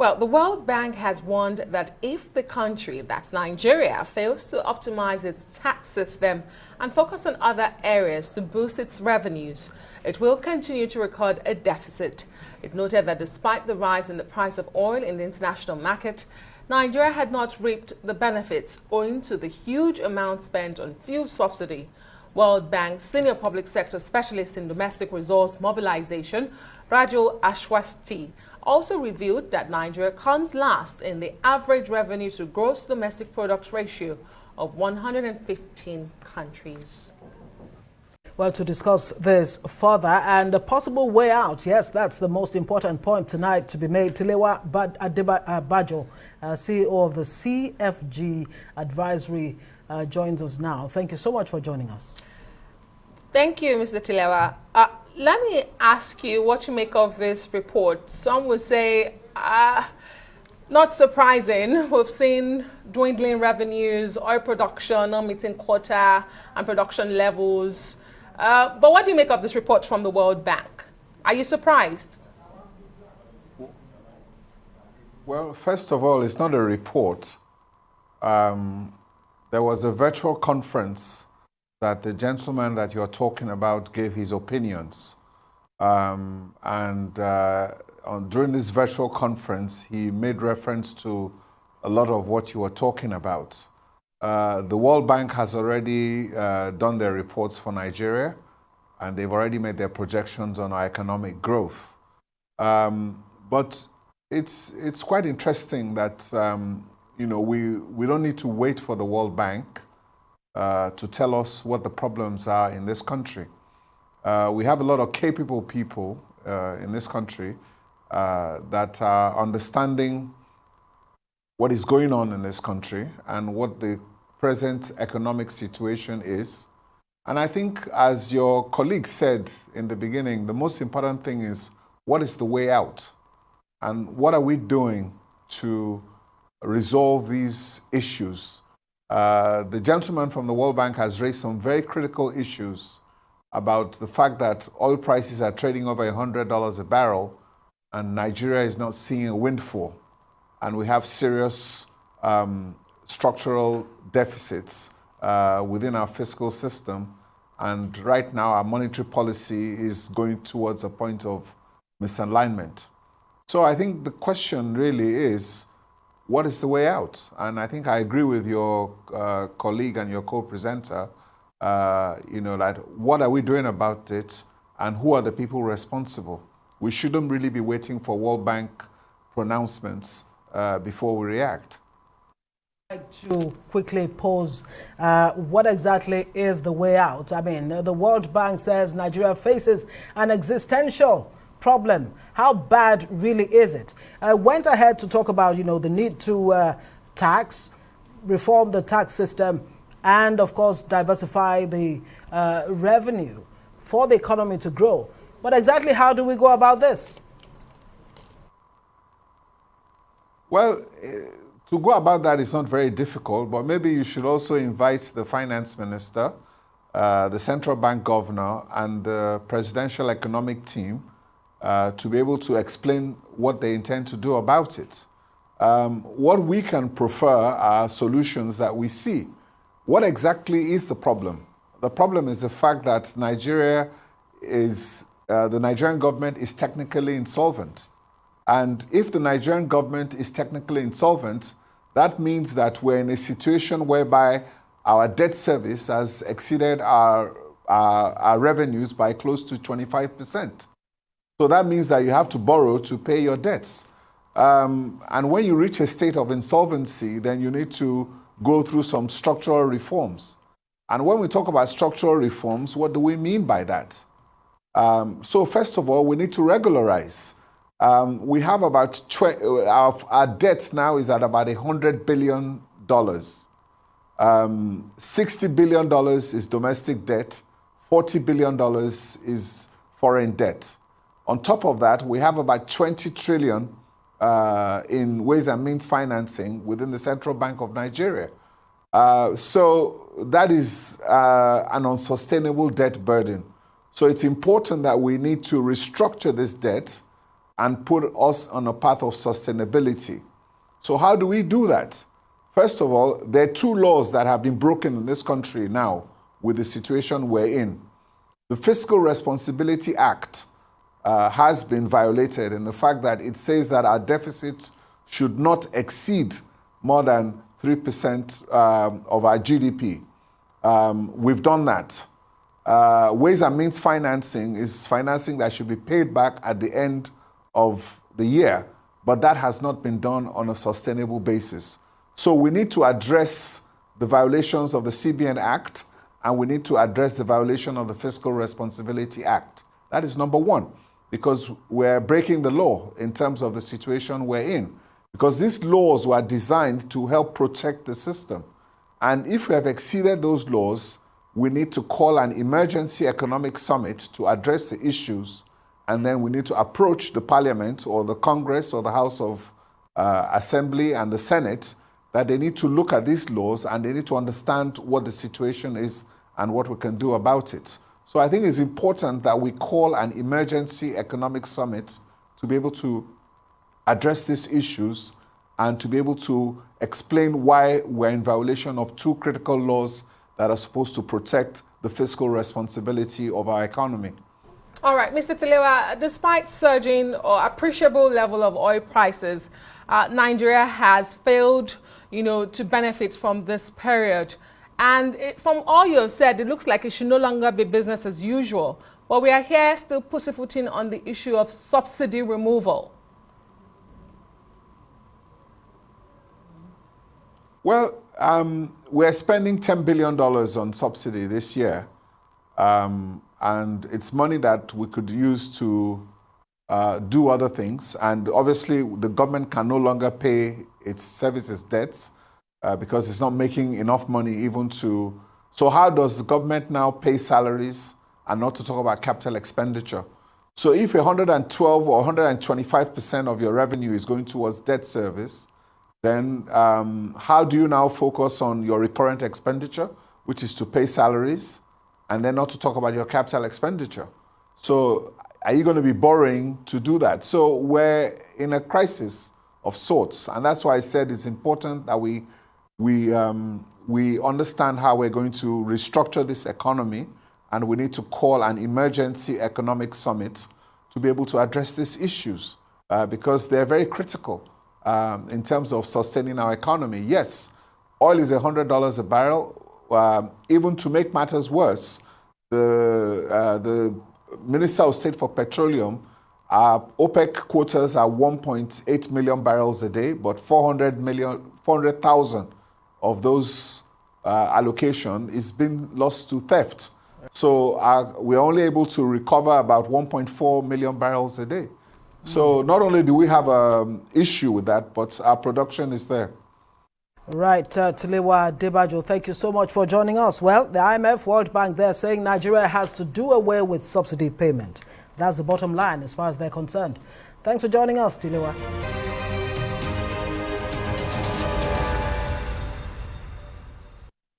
Well, the World Bank has warned that if the country, that's Nigeria, fails to optimize its tax system and focus on other areas to boost its revenues, it will continue to record a deficit. It noted that despite the rise in the price of oil in the international market, Nigeria had not reaped the benefits owing to the huge amount spent on fuel subsidy. World Bank senior public sector specialist in domestic resource mobilization, Rajul Ashwasti, also revealed that Nigeria comes last in the average revenue to gross domestic product ratio of 115 countries. Well, to discuss this further and a possible way out, yes, that's the most important point tonight to be made. Tilewa Adebajo, CEO of the CFG Advisory, joins us now. Thank you so much for joining us. Thank you, Mr. Tilewa. Let me ask you what you make of this report. Some would say, not surprising. We've seen dwindling revenues, oil production not meeting quota and production levels. But what do you make of this report from the World Bank? Are you surprised? Well, first of all, it's not a report. There was a virtual conference that the gentleman that you're talking about gave his opinions. During this virtual conference, he made reference to a lot of what you were talking about. The World Bank has already done their reports for Nigeria, and they've already made their projections on our economic growth. But it's quite interesting that we don't need to wait for the World Bank to tell us what the problems are in this country. We have a lot of capable people in this country that are understanding what is going on in this country and what the present economic situation is. And I think, as your colleague said in the beginning, the most important thing is what is the way out? And what are we doing to resolve these issues? The gentleman from the World Bank has raised some very critical issues about the fact that oil prices are trading over $100 a barrel and Nigeria is not seeing a windfall. And we have serious structural deficits within our fiscal system. And right now, our monetary policy is going towards a point of misalignment. So I think the question really is, what is the way out? And I think I agree with your colleague and your co-presenter, that what are we doing about it and who are the people responsible? We shouldn't really be waiting for World Bank pronouncements before we react. I'd like to quickly pose, what exactly is the way out? I mean, the World Bank says Nigeria faces an existential problem. How bad really is it? I went ahead to talk about, the need to reform the tax system, and of course diversify the revenue for the economy to grow. But exactly how do we go about this? Well, to go about that is not very difficult, but maybe you should also invite the finance minister, the central bank governor, and the presidential economic team to be able to explain what they intend to do about it. What we can prefer are solutions that we see. What exactly is the problem? The problem is the fact that the Nigerian government is technically insolvent. And if the Nigerian government is technically insolvent, that means that we're in a situation whereby our debt service has exceeded our revenues by close to 25%. So that means that you have to borrow to pay your debts. And when you reach a state of insolvency, then you need to go through some structural reforms. And when we talk about structural reforms, what do we mean by that? So first of all, we need to regularize. We have about our debt now is at about $100 billion. $60 billion is domestic debt. $40 billion is foreign debt. On top of that, we have about 20 trillion in ways and means financing within the Central Bank of Nigeria. So that is an unsustainable debt burden. So it's important that we need to restructure this debt and put us on a path of sustainability. So how do we do that? First of all, there are two laws that have been broken in this country now with the situation we're in. The Fiscal Responsibility Act has been violated in the fact that it says that our deficit should not exceed more than 3% of our GDP. We've done that. Ways and means financing is financing that should be paid back at the end of the year, but that has not been done on a sustainable basis. So we need to address the violations of the CBN Act, and we need to address the violation of the Fiscal Responsibility Act. That is number one, because we're breaking the law in terms of the situation we're in, because these laws were designed to help protect the system. And if we have exceeded those laws, we need to call an emergency economic summit to address the issues, and then we need to approach the Parliament or the Congress or the House of Assembly and the Senate that they need to look at these laws and they need to understand what the situation is and what we can do about it. So I think it's important that we call an emergency economic summit to be able to address these issues and to be able to explain why we're in violation of two critical laws that are supposed to protect the fiscal responsibility of our economy. All right, Mr. Tilewa, despite surging or appreciable level of oil prices, Nigeria has failed, to benefit from this period. And from all you have said, it looks like it should no longer be business as usual. But we are here still pussyfooting on the issue of subsidy removal. Well, we're spending $10 billion on subsidy this year. And it's money that we could use to do other things. And obviously, the government can no longer pay its services debts because it's not making enough money even to... So how does the government now pay salaries and not to talk about capital expenditure? So if 112 or 125% of your revenue is going towards debt service, then how do you now focus on your recurrent expenditure, which is to pay salaries, and then not to talk about your capital expenditure? So are you going to be borrowing to do that? So we're in a crisis of sorts, and that's why I said it's important that we understand how we're going to restructure this economy, and we need to call an emergency economic summit to be able to address these issues because they're very critical in terms of sustaining our economy. Yes, oil is $100 a barrel. Even to make matters worse, the Minister of State for Petroleum, OPEC quotas are 1.8 million barrels a day, but 400,000 of those allocation is being lost to theft. So we're only able to recover about 1.4 million barrels a day. So not only do we have an issue with that, but our production is there. Right, Tilewa Adebajo, thank you so much for joining us. Well, the IMF, World Bank, they're saying Nigeria has to do away with subsidy payment. That's the bottom line as far as they're concerned. Thanks for joining us, Tilewa.